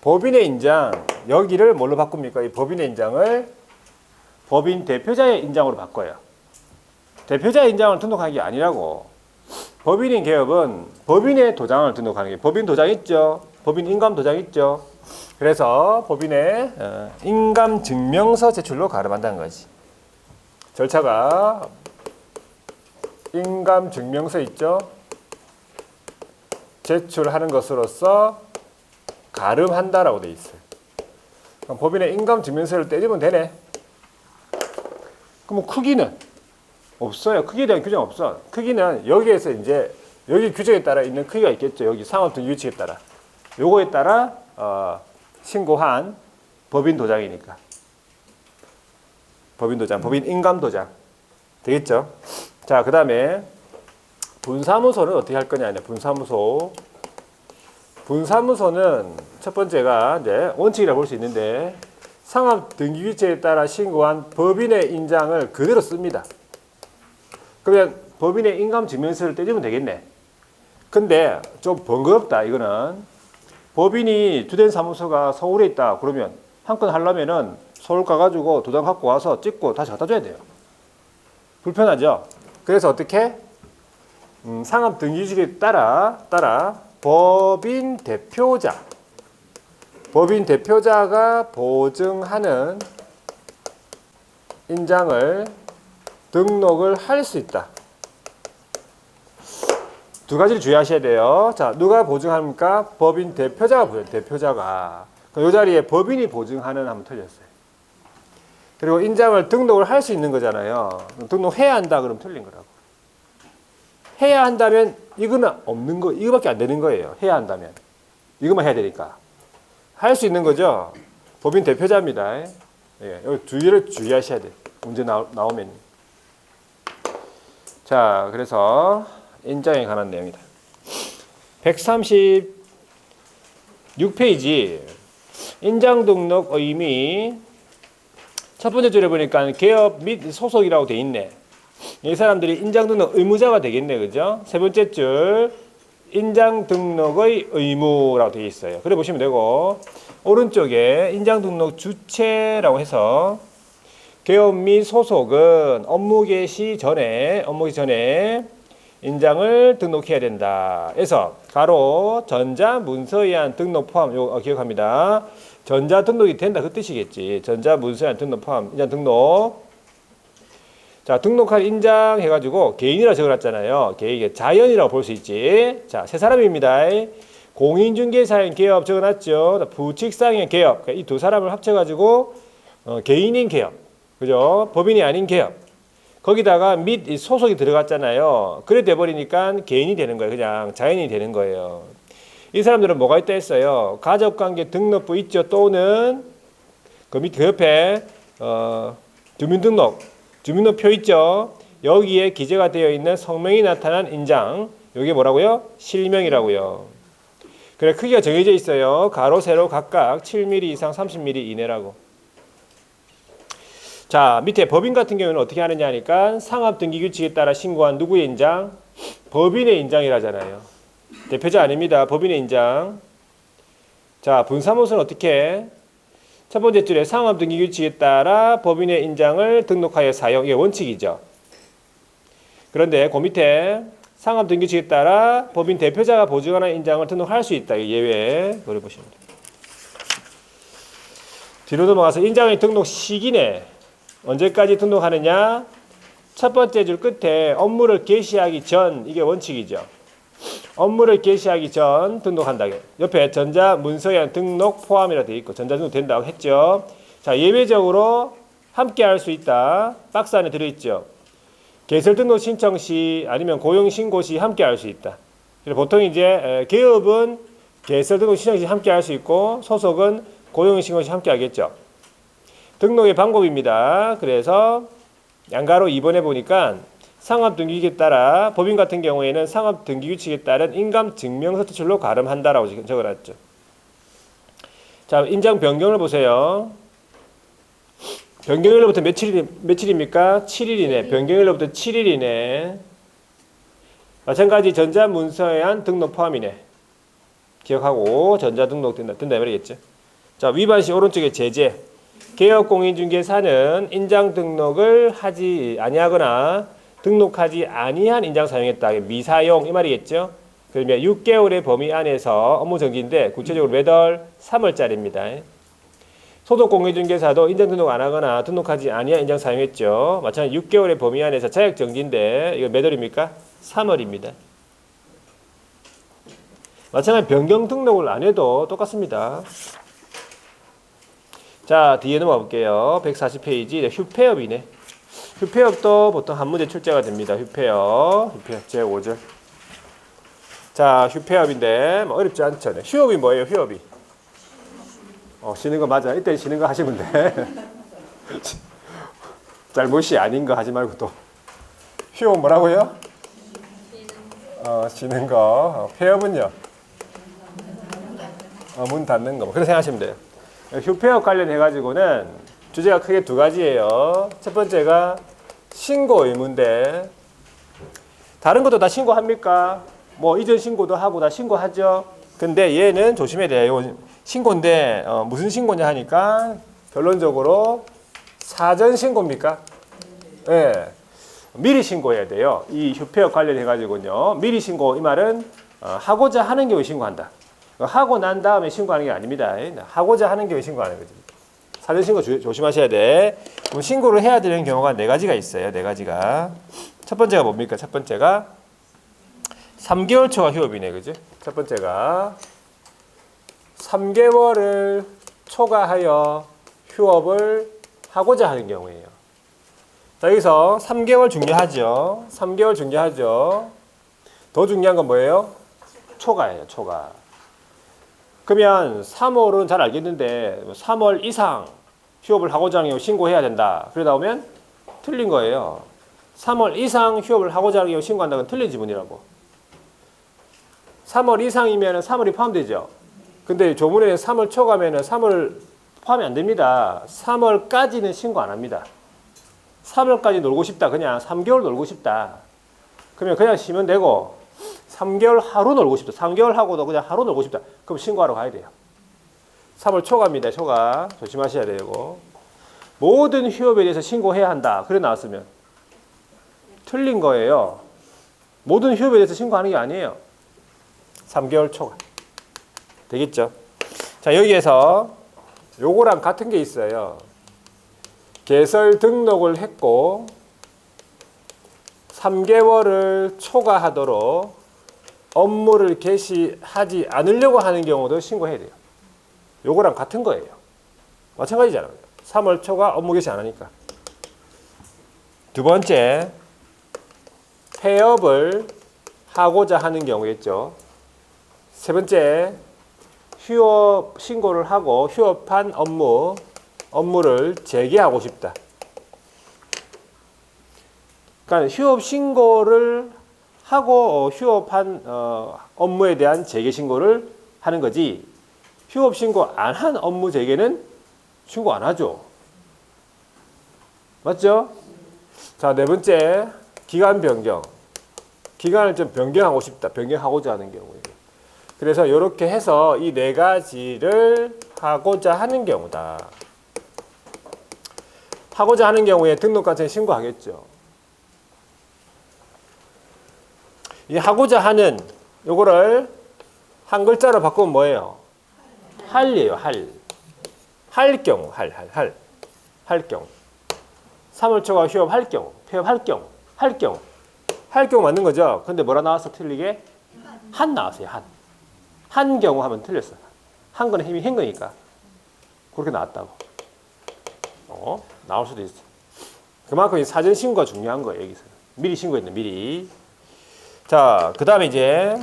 법인의 인장 여기를 뭘로 바꿉니까? 이 법인의 인장을 법인 대표자의 인장으로 바꿔요. 대표자의 인장을 등록하는 게 아니라고. 법인인 개업은 법인의 도장을 등록하는 게, 법인 도장 있죠? 법인 인감 도장 있죠? 그래서 법인의 인감 증명서 제출로 가름한다는 거지. 절차가 인감 증명서 있죠? 제출하는 것으로서 가름한다라고 돼 있어요. 그럼 법인의 인감 증명서를 떼주면 되네. 그럼 크기는 없어요. 크기에 대한 규정 없어. 크기는 여기에서 이제 여기 규정에 따라 있는 크기가 있겠죠. 여기 상업 등기 규칙에 따라. 요거에 따라 신고한 법인 도장이니까. 법인 도장, 법인 인감 도장. 되겠죠? 자, 그 다음에 분사무소는 어떻게 할 거냐. 분사무소. 분사무소는 첫 번째가 이제 원칙이라고 볼 수 있는데 상업 등기 규칙에 따라 신고한 법인의 인장을 그대로 씁니다. 그러면 법인의 인감 증명서를 떼주면 되겠네. 근데 좀 번거롭다. 이거는 법인이 주된 사무소가 서울에 있다. 그러면 한 건 하려면은 서울 가가지고 도장 갖고 와서 찍고 다시 갖다 줘야 돼요. 불편하죠. 그래서 어떻게? 상업 등기 규칙에 따라 법인 대표자가 보증하는 인장을 등록을 할 수 있다. 두 가지를 주의하셔야 돼요. 자, 누가 보증합니까? 법인 대표자가 보증. 대표자가. 이 자리에 법인이 보증하는 하면 틀렸어요. 그리고 인장을 등록을 할 수 있는 거잖아요. 등록해야 한다 그러면 틀린 거라고. 해야 한다면 이거는 없는 거, 이거밖에 안 되는 거예요. 해야 한다면. 이것만 해야 되니까. 할 수 있는 거죠. 법인 대표자입니다. 예, 여기 주의를 주의하셔야 돼요. 문제 나오면. 자, 그래서 인장에 관한 내용이다. 136페이지 인장 등록 의미 첫 번째 줄에 보니까 개업 및 소속이라고 돼 있네. 이 사람들이 인장 등록 의무자가 되겠네. 그죠? 세 번째 줄 인장 등록의 의무라고 되어 있어요. 그래 보시면 되고 오른쪽에 인장 등록 주체라고 해서 개업 및 소속은 업무 개시 전에 인장을 등록해야 된다. 그래서 가로 전자 문서에 의한 등록 포함 요 기억합니다. 전자 등록이 된다 그 뜻이겠지. 전자 문서에 의한 등록 포함 인장 등록. 자, 등록할 인장 해가지고 개인이라고 적어놨잖아요. 개인 자연이라고 볼 수 있지. 자, 세 사람입니다. 공인중개사인 개업 적어놨죠. 부칙상의 개업. 이 두 사람을 합쳐가지고 개인인 개업. 그죠? 법인이 아닌 개업. 거기다가 및 소속이 들어갔잖아요. 그래 돼버리니까 개인이 되는 거예요. 그냥 자연인이 되는 거예요. 이 사람들은 뭐가 있다 했어요? 가족관계 등록부 있죠. 또는 그 밑 그 옆에 주민등록표 있죠. 여기에 기재가 되어 있는 성명이 나타난 인장. 이게 뭐라고요? 실명이라고요. 그래 크기가 정해져 있어요. 가로 세로 각각 7mm 이상 30mm 이내라고. 자, 밑에 법인 같은 경우는 어떻게 하느냐 하니까 상업등기규칙에 따라 신고한 누구의 인장? 법인의 인장이라잖아요. 대표자 아닙니다. 법인의 인장. 자, 분사무소는 어떻게? 첫 번째 줄에 상업등기규칙에 따라 법인의 인장을 등록하여 사용. 이게 원칙이죠. 그런데 그 밑에 상업등기규칙에 따라 법인 대표자가 보증하는 인장을 등록할 수 있다. 예외. 그걸 보시면 돼요. 뒤로 넘어가서 인장의 등록 시기네. 언제까지 등록하느냐? 첫 번째 줄 끝에 업무를 개시하기 전, 이게 원칙이죠. 업무를 개시하기 전 등록한다. 옆에 전자문서에 등록 포함이라 되어 있고 전자등록 된다고 했죠. 자, 예외적으로 함께 할 수 있다. 박스 안에 들어있죠. 개설등록 신청 시 아니면 고용신고 시 함께 할 수 있다. 보통 이제 개업은 개설등록 신청 시 함께 할 수 있고 소속은 고용신고 시 함께 하겠죠. 등록의 방법입니다. 그래서 양가로 2번에 보니까 상업등기규칙에 따라 법인 같은 경우에는 상업등기규칙에 따른 인감증명서 제출로 가름한다라고 적어놨죠. 자, 인장 변경을 보세요. 변경일로부터 며칠입니까? 7일이네. 변경일로부터 7일이네. 마찬가지 전자문서에 한 등록 포함이네. 기억하고 전자등록 된다 말이겠죠. 자, 위반 시 오른쪽에 제재. 개업공인중개사는 인장 등록을 하지 아니하거나 등록하지 아니한 인장 사용했다. 미사용 이 말이겠죠. 그러면 6개월의 범위 안에서 업무 정지인데 구체적으로 몇 월? 3월짜리입니다. 소속공인중개사도 인장 등록 안 하거나 등록하지 아니한 인장 사용했죠. 마찬가지 6개월의 범위 안에서 자격 정지인데 이거 몇 월입니까? 3월입니다. 마찬가지 변경 등록을 안 해도 똑같습니다. 자, 뒤에 넘어가 볼게요. 140페이지. 휴폐업이네. 휴폐업도 보통 한 문제 출제가 됩니다. 휴폐업 제 5절. 자, 휴폐업인데 뭐 어렵지 않죠. 휴업이 뭐예요? 휴업이. 쉬는 거 맞아. 이때 쉬는 거 하시면 돼. 잘못이 아닌 거 하지 말고 또. 휴업 뭐라고요? 쉬는 거. 폐업은요? 문 닫는 거. 그렇게 생각하시면 돼요. 휴폐업 관련해가지고는 주제가 크게 두 가지예요. 첫 번째가 신고 의무인데 다른 것도 다 신고합니까? 뭐 이전 신고도 하고 다 신고하죠. 근데 얘는 조심해야 돼요. 신고인데 무슨 신고냐 하니까 결론적으로 사전 신고입니까? 네. 미리 신고해야 돼요. 이 휴폐업 관련해가지고는요. 미리 신고 이 말은 하고자 하는 경우에 신고한다. 하고 난 다음에 신고하는 게 아닙니다. 하고자 하는 경우에 신고하는 거지. 사전 신고 조심하셔야 돼. 그럼 신고를 해야 되는 경우가 네 가지가 있어요. 네 가지가. 첫 번째가 뭡니까? 첫 번째가 3개월 초가 휴업이네. 그죠? 첫 번째가 3개월을 초과하여 휴업을 하고자 하는 경우예요. 자, 여기서 3개월 중요하죠. 3개월 중요하죠. 더 중요한 건 뭐예요? 초과예요. 초과. 그러면 3월은 잘 알겠는데 3월 이상 휴업을 하고자 하는 경우 신고해야 된다. 그러다 보면 틀린 거예요. 3월 이상 휴업을 하고자 하는 경우 신고한다는 건 틀린 지문이라고. 3월 이상이면 3월이 포함되죠. 근데 조문에는 3월 초과면 3월 포함이 안 됩니다. 3월까지는 신고 안 합니다. 3월까지 놀고 싶다. 그냥 3개월 놀고 싶다. 그러면 그냥 쉬면 되고 3개월 하루 놀고 싶다. 3개월 하고도 그냥 하루 놀고 싶다. 그럼 신고하러 가야 돼요. 3월 초과입니다. 초과. 조심하셔야 되고. 모든 휴업에 대해서 신고해야 한다. 그래 나왔으면 틀린 거예요. 모든 휴업에 대해서 신고하는 게 아니에요. 3개월 초과. 되겠죠? 자, 여기에서 요거랑 같은 게 있어요. 개설 등록을 했고 3개월을 초과하도록 업무를 개시하지 않으려고 하는 경우도 신고해야 돼요. 요거랑 같은 거예요. 마찬가지잖아요. 3월 초과 업무 개시 안 하니까. 두 번째, 폐업을 하고자 하는 경우겠죠. 세 번째, 휴업 신고를 하고 휴업한 업무를 재개하고 싶다. 그러니까 휴업 신고를 하고 휴업한 업무에 대한 재개 신고를 하는 거지, 휴업 신고 안 한 업무 재개는 신고 안 하죠. 맞죠? 자, 네 번째, 기간 변경. 기간을 좀 변경하고 싶다. 변경하고자 하는 경우에. 그래서 이렇게 해서 이 네 가지를 하고자 하는 경우다. 하고자 하는 경우에 등록관청에 신고하겠죠. 이 하고자 하는 요거를 한 글자로 바꾸면 뭐예요? 할이에요. 할 경우. 할 경우. 3월 초과 휴업할 경우. 폐업할 경우. 할 경우 맞는 거죠? 근데 뭐라 나왔어? 틀리게? 한 나왔어요. 한 경우 하면 틀렸어. 한 거는 힘이 한 거니까. 그렇게 나왔다고. 나올 수도 있어. 그만큼 사전 신고가 중요한 거예요, 여기서는. 미리 신고했네, 미리. 자, 그 다음에 이제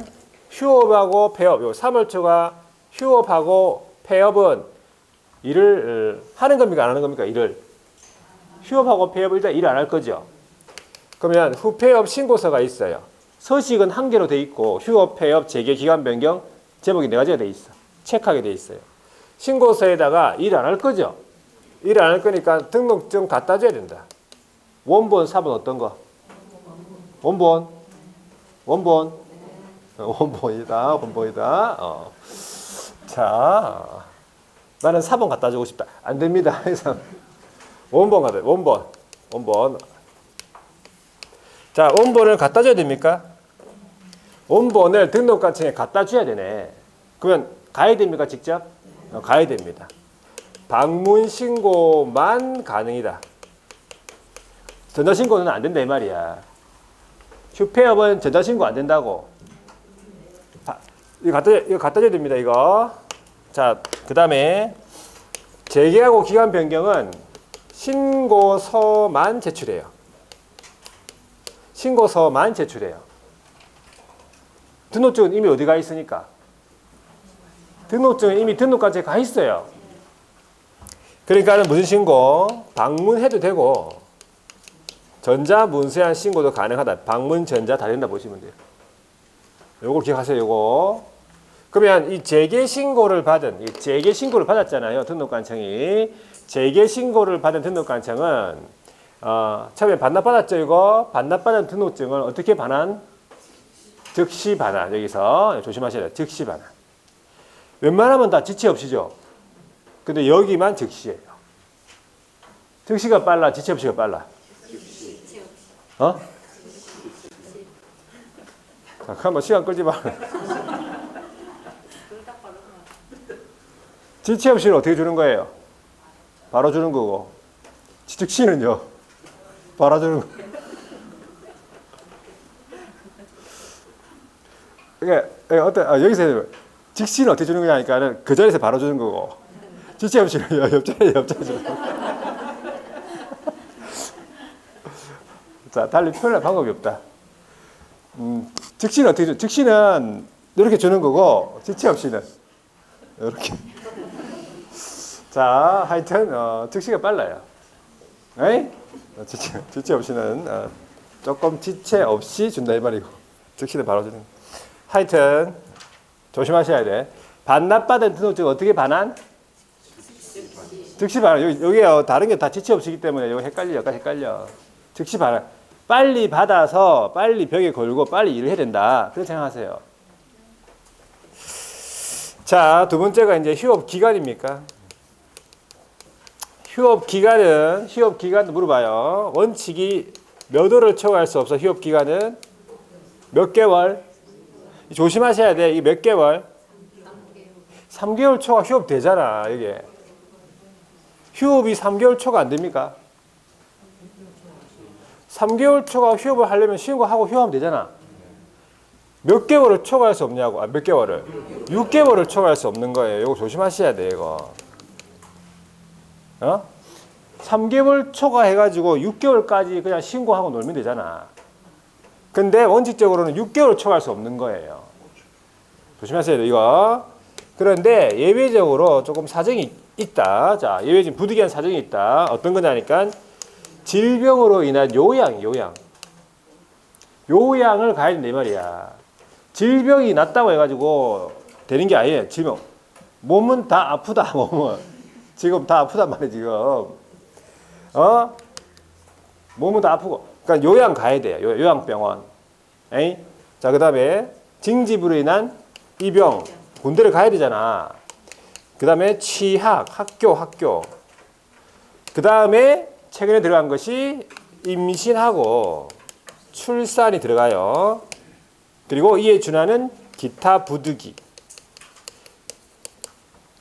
휴업하고 폐업. 요 3월 초과 휴업하고 폐업은 일을 하는 겁니까? 안 하는 겁니까? 일을. 휴업하고 폐업을 일단 일 안 할 거죠. 그러면 후폐업 신고서가 있어요. 서식은 한 개로 돼 있고 휴업, 폐업, 재개, 기간 변경, 제목이 네 가지가 돼 있어. 체크하게 돼 있어요. 신고서에다가 일 안 할 거죠. 일 안 할 거니까 등록증 갖다 줘야 된다. 원본, 사본 어떤 거? 원본이다. 자, 나는 사본 갖다 주고 싶다. 안 됩니다. 항상 원본 갖다. 원본. 자, 원본을 갖다 줘야 됩니까? 원본을 등록관청에 갖다 줘야 되네. 그러면 가야 됩니까? 직접? 가야 됩니다. 방문 신고만 가능이다. 전자신고는 안 된다 이 말이야. 휴폐업은 전자신고 안 된다고. 이거 갖다 줘야 됩니다. 이거. 자, 그 다음에 재개하고 기간 변경은 신고서만 제출해요. 신고서만 제출해요. 등록증은 이미 어디 가 있으니까? 등록증은 이미 등록관청에 가 있어요. 그러니까는 무슨 신고? 방문해도 되고 전자문서한 신고도 가능하다. 방문, 전자 다 된다 보시면 돼요. 요걸 기억하세요. 요거. 그러면 이 재개 신고를 받았잖아요. 등록관청이. 재개 신고를 받은 등록관청은 처음에 반납받았죠. 이거 반납받은 등록증을 어떻게 반환? 즉시 반환. 여기서 조심하셔야 돼요. 즉시 반환. 웬만하면 다 지체 없이죠. 근데 여기만 즉시예요. 즉시가 빨라, 지체 없이가 빨라. 자, 한번 시간 끌지 마. 지체 없이는 어떻게 주는 거예요? 바로 주는 거고. 즉시는요? 바로 주는 거. 여기서 즉시는 어떻게 주는 거냐니까는 그 자리에서 바로 주는 거고. 지체 없이는 옆자리에 주는 거. 자, 달리 표현할 방법이 없다. 즉시는 어떻게 줘? 즉시는 이렇게 주는 거고, 지체 없이는 이렇게. 자, 하여튼 즉시가 빨라요. 에이? 지체 없이는 조금 지체 없이 준다 이 말이고, 즉시는 바로 주는. 하여튼 조심하셔야 돼. 반납받은 등록증 어떻게 반환? 즉시 반환. 여기요 다른 게 다 지체 없이기 때문에 이거 헷갈려. 즉시 반환. 빨리 받아서 빨리 벽에 걸고 빨리 일을 해야 된다. 그렇게 생각하세요. 자, 두 번째가 이제 휴업 기간입니까? 휴업 기간도 물어봐요. 원칙이 몇 월을 초과할 수 없어. 휴업 기간은 몇 개월? 조심하셔야 돼. 이 몇 개월? 3개월 초과 휴업 되잖아. 이게 휴업이 3개월 초과 안 됩니까? 3개월 초과 휴업을 하려면 신고하고 휴업하면 되잖아. 몇 개월을 초과할 수 없냐고. 몇 개월을? 6개월을 초과할 수 없는 거예요. 이거 조심하셔야 돼. 이거. 3개월 초과해가지고 6개월까지 그냥 신고하고 놀면 되잖아. 근데 원칙적으로는 6개월 초과할 수 없는 거예요. 조심하세요, 이거. 그런데 예외적으로 조금 사정이 있다. 자, 예외적인 부득이한 사정이 있다. 어떤 거냐니까 질병으로 인한 요양을 가야 된다 이 말이야. 질병이 났다고 해가지고 되는 게 아니에요. 질병. 몸은 다 아프다. 몸은 지금 다 아프단 말이야 지금. 몸은 다 아프고. 그러니까 요양 가야 돼요. 요양병원. 에이? 자, 그다음에 징집으로 인한 입영. 군대를 가야 되잖아. 그다음에 취학, 학교. 그다음에 최근에 들어간 것이 임신하고 출산이 들어가요. 그리고 이에 준하는 기타 부득이.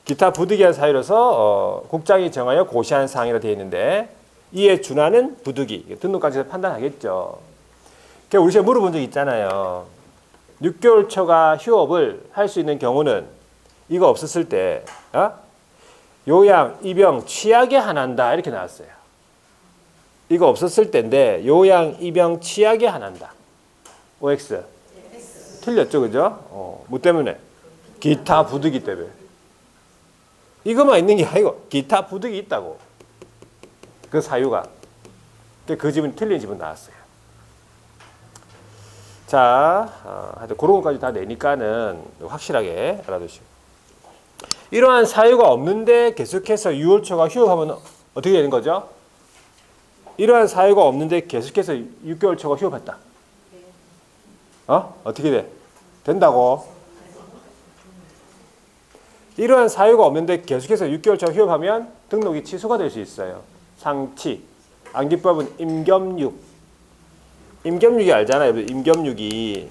기타 부득이한 사유로서 국장이 정하여 고시한 사항이라 되어 있는데 이에 준하는 부득이. 등록관청에서 판단하겠죠. 그러니까 우리 시간에 물어본 적 있잖아요. 6개월 초과 휴업을 할 수 있는 경우는 이거 없었을 때 요양, 입영, 취약에 한한다 이렇게 나왔어요. 이거 없었을 때인데 요양, 입영, 취약에 한한다. OX. 틀렸죠, 그죠? 뭐 때문에? 기타 부득이 때문에. 이것만 있는 게 아니고 기타 부득이 있다고. 그 사유가. 그 집은 틀린 집은 나왔어요. 자, 하여튼 그런 것까지 다 내니까는 확실하게 알아두시고. 이러한 사유가 없는데 계속해서 6월 초과 휴업하면 어떻게 되는 거죠? 이러한 사유가 없는데 계속해서 6개월 초과 휴업했다. 어떻게 돼? 된다고? 이러한 사유가 없는데 계속해서 6개월 초과 휴업하면 등록이 취소가 될 수 있어요. 상치. 안기법은 임겸육. 임겸육이 알잖아요. 임겸육이.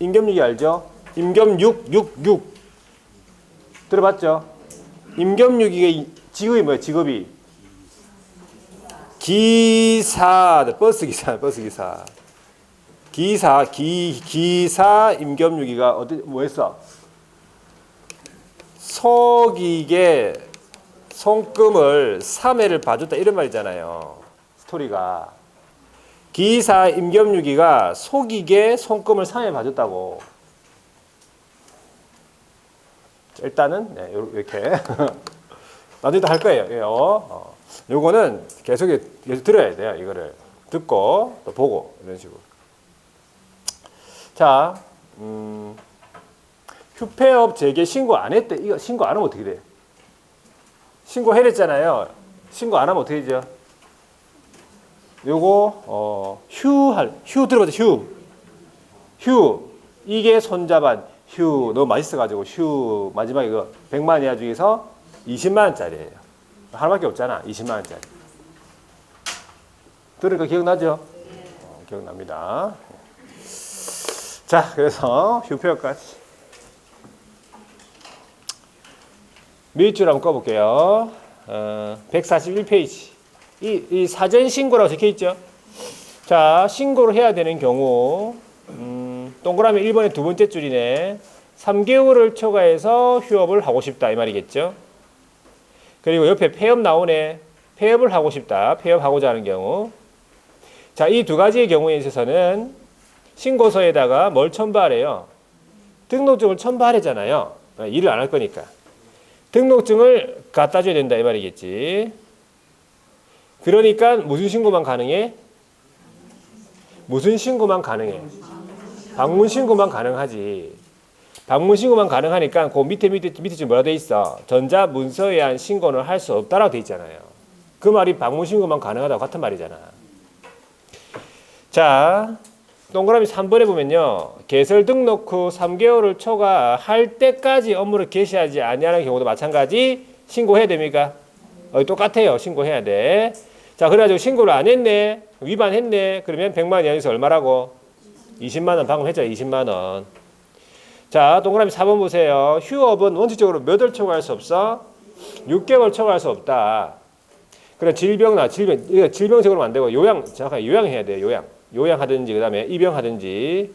임겸육이 알죠? 임겸육, 6. 들어봤죠? 임겸육이 직업이 뭐예요? 직업이. 기사. 버스기사. 기사 임겸육이가 뭐 했어? 속이게 손금을 3회를 봐줬다 이런 말이잖아요. 스토리가. 기사 임겸육이가 속이게 손금을 3회 봐줬다고. 일단은 네, 이렇게 나중에 할 거예요. 요거는 계속 들어야 돼요. 이거를 듣고 또 보고 이런 식으로. 자, 휴폐업 재개 신고 안 했대. 이거 신고 안 하면 어떻게 돼? 신고해야 했잖아요. 신고 안 하면 어떻게 되죠? 요거 휴 들어봤죠? 휴 이게 손자반 휴 너무 맛있어가지고 휴 마지막에 이거 100만 이하 중에서 20만 원짜리예요. 하나밖에 없잖아. 20만 원짜리. 들으니까 기억나죠? 기억납니다. 자, 그래서 휴폐업까지 밀줄 한번 꺼볼게요. 141페이지. 이 사전 신고라고 적혀 있죠. 자, 신고를 해야 되는 경우 동그라미 1번의 두 번째 줄이네. 3개월을 초과해서 휴업을 하고 싶다 이 말이겠죠. 그리고 옆에 폐업 나오네. 폐업을 하고 싶다. 폐업하고자 하는 경우. 자, 이 두 가지의 경우에 있어서는 신고서에다가 뭘 첨부하래요? 등록증을 첨부하래잖아요. 일을 안 할 거니까. 등록증을 갖다 줘야 된다 이 말이겠지. 그러니까 무슨 신고만 가능해? 무슨 신고만 가능해? 방문 신고만 가능하지. 방문 신고만 가능하니까 그 밑에 지금 뭐라 돼 있어? 전자 문서에 의한 신고는 할 수 없다라고 돼 있잖아요. 그 말이 방문 신고만 가능하다고 같은 말이잖아. 자, 동그라미 3번에 보면요. 개설 등록 후 3개월을 초과할 때까지 업무를 개시하지 아니하는 경우도 마찬가지 신고해야 됩니까? 똑같아요. 신고해야 돼. 자, 그래가지고 신고를 안 했네. 위반했네. 그러면 100만 원 이하에서 얼마라고? 20만 원 방금 했죠. 20만 원. 자, 동그라미 4번 보세요. 휴업은 원칙적으로 몇 월 초과할 수 없어? 6개월 초과할 수 없다. 그래 질병적으로 안 되고 정확하게 요양해야 돼요. 요양하든지 그다음에 입영하든지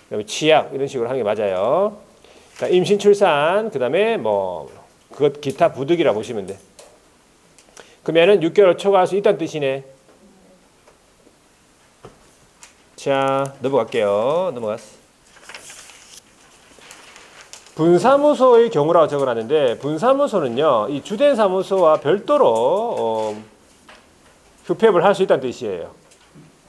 그다음에 취약 이런 식으로 하는 게 맞아요. 자, 임신 출산 그다음에 뭐 그것 기타 부득이라 보시면 돼. 그러면은 6개월 초과할 수 있다는 뜻이네. 자, 넘어갈게요. 넘어갔어. 분사무소의 경우라고 적어놨는데, 분사무소는요, 이 주된 사무소와 별도로 휴폐업을 할 수 있다는 뜻이에요.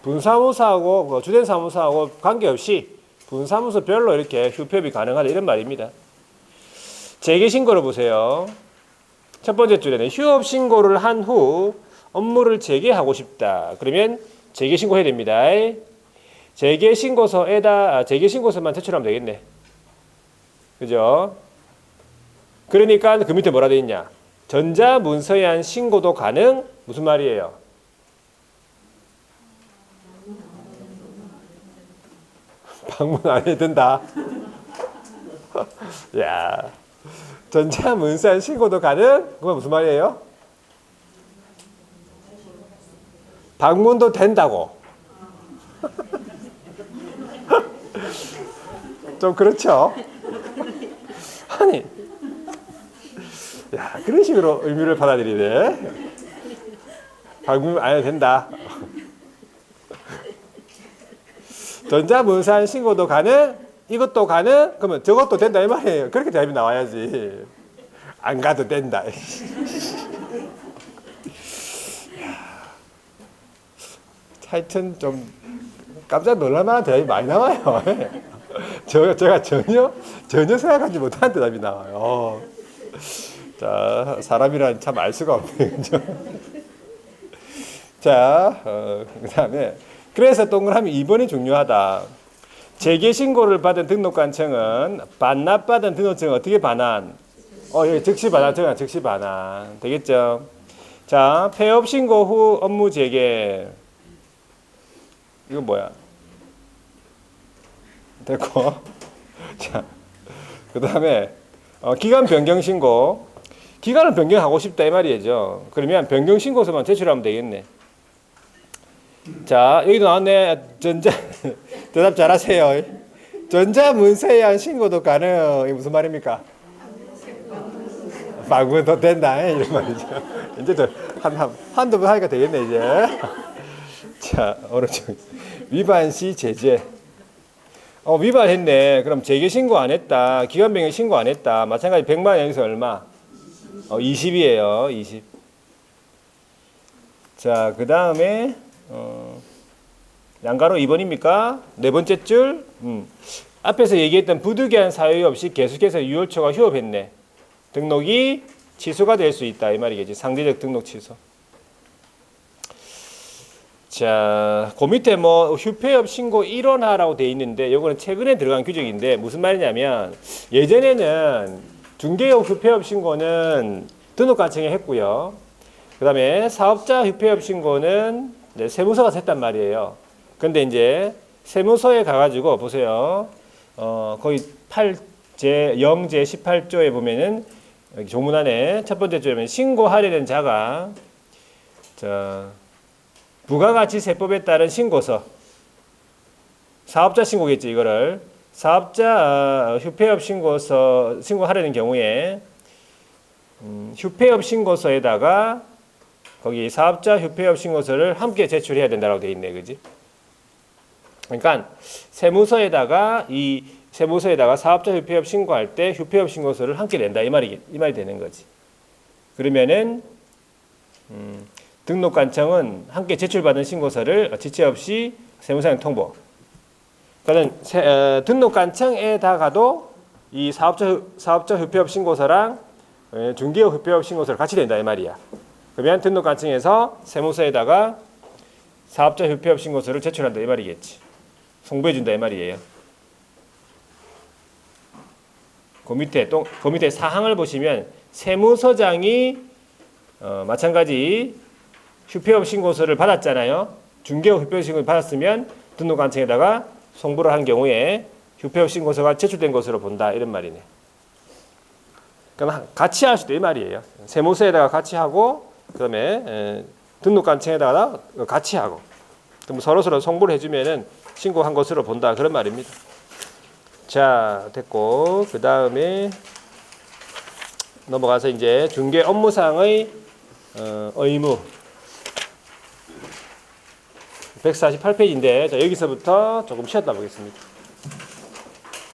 분사무소하고 주된 사무소하고 관계없이 분사무소별로 이렇게 휴폐업이 가능하다 이런 말입니다. 재개신고를 보세요. 첫 번째 줄에는 휴업 신고를 한 후 업무를 재개하고 싶다. 그러면 재개신고 해야 됩니다. 재개신고서만 제출하면 되겠네. 그죠? 그러니까 그 밑에 뭐라 되어 있냐? 전자문서에 한 신고도 가능? 무슨 말이에요? 방문 안 해도 된다. 야, 전자문서에 한 신고도 가능? 그건 무슨 말이에요? 방문도 된다고. 좀 그렇죠? 아니, 야, 그런 식으로 의미를 받아들이네. 방문 안 해도 된다. 전자문서한 신고도 가능? 이것도 가능? 그러면 저것도 된다 이 말이에요. 그렇게 답이 나와야지. 안 가도 된다. 하여튼 좀 깜짝 놀랄만한 대답이 많이 나와요. 제가 전혀 생각하지 못한 대답이 나와요. 자, 사람이란 참 알 수가 없네요. 그죠? 자, 그 다음에 그래서 동그라미 2번이 중요하다. 재개신고를 받은 등록관청은 반납받은 등록증 어떻게 반환? 여기 즉시 반환증은 즉시 반환. 되겠죠? 자, 폐업 신고 후 업무 재개. 이거 뭐야? 됐고. 자, 그 다음에 기간 변경 신고. 기간을 변경하고 싶다 이 말이죠. 그러면 변경 신고서만 제출하면 되겠네. 자, 여기도 나왔네. 대답 잘하세요. 전자문서에 한 신고도 가능. 이게 무슨 말입니까? 방문도 된다 이런 말이죠. 이제 한두 번 하니까 되겠네 이제. 자, 오른쪽 위반 시 제재. 위반했네. 그럼 재개 신고 안 했다. 기간 변경 신고 안 했다. 마찬가지 100만 원 여기서 얼마? 20이에요. 20. 자, 그 다음에 양가로 2번입니까? 네 번째 줄. 앞에서 얘기했던 부득이한 사유 없이 계속해서 6월 초가 휴업했네. 등록이 취소가 될 수 있다 이 말이겠지. 상대적 등록 취소. 자, 그 밑에 휴폐업 신고 일원화라고 돼 있는데 요거는 최근에 들어간 규정인데 무슨 말이냐면 예전에는 중개업 휴폐업 신고는 등록관청에 했고요. 그 다음에 사업자 휴폐업 신고는 세무서가 했단 말이에요. 근데 이제 세무서에 가가지고 보세요. 거기 0제 18조에 보면은 여기 조문안에 첫 번째 조에 신고하려는 자가 부가가치세법에 따른 신고서, 사업자 신고겠지 이거를. 사업자 휴폐업 신고서 신고하려는 경우에 휴폐업 신고서에다가 거기 사업자 휴폐업 신고서를 함께 제출해야 된다고 돼 있네, 그지? 그러니까 세무서에다가 사업자 휴폐업 신고할 때 휴폐업 신고서를 함께 낸다 이 말이 되는 거지. 그러면은 등록관청은 함께 제출받은 신고서를 지체 없이 세무서에 통보. 그러니까 등록관청에다가도 이 사업자 휴폐업 신고서랑 중개업 휴폐업 신고서를 같이 낸다 이 말이야. 그러면 등록관청에서 세무서에다가 사업자 휴폐업 신고서를 제출한다 이 말이겠지. 송부해준다 이 말이에요. 그 밑에 사항을 보시면 세무서장이 마찬가지 휴폐업 신고서를 받았잖아요. 중개업 휴폐업 신고를 받았으면 등록관청에다가 송부를 한 경우에 휴폐업 신고서가 제출된 것으로 본다 이런 말이네. 그럼 같이 할 수도 이 말이에요. 세무서에다가 같이 하고 그다음에 등록관청에다가 같이 하고 그럼 서로 송부를 해주면은 신고한 것으로 본다 그런 말입니다. 자, 됐고 그 다음에 넘어가서 이제 중개 업무상의 의무 148페이지인데 자, 여기서부터 조금 쉬었다 보겠습니다.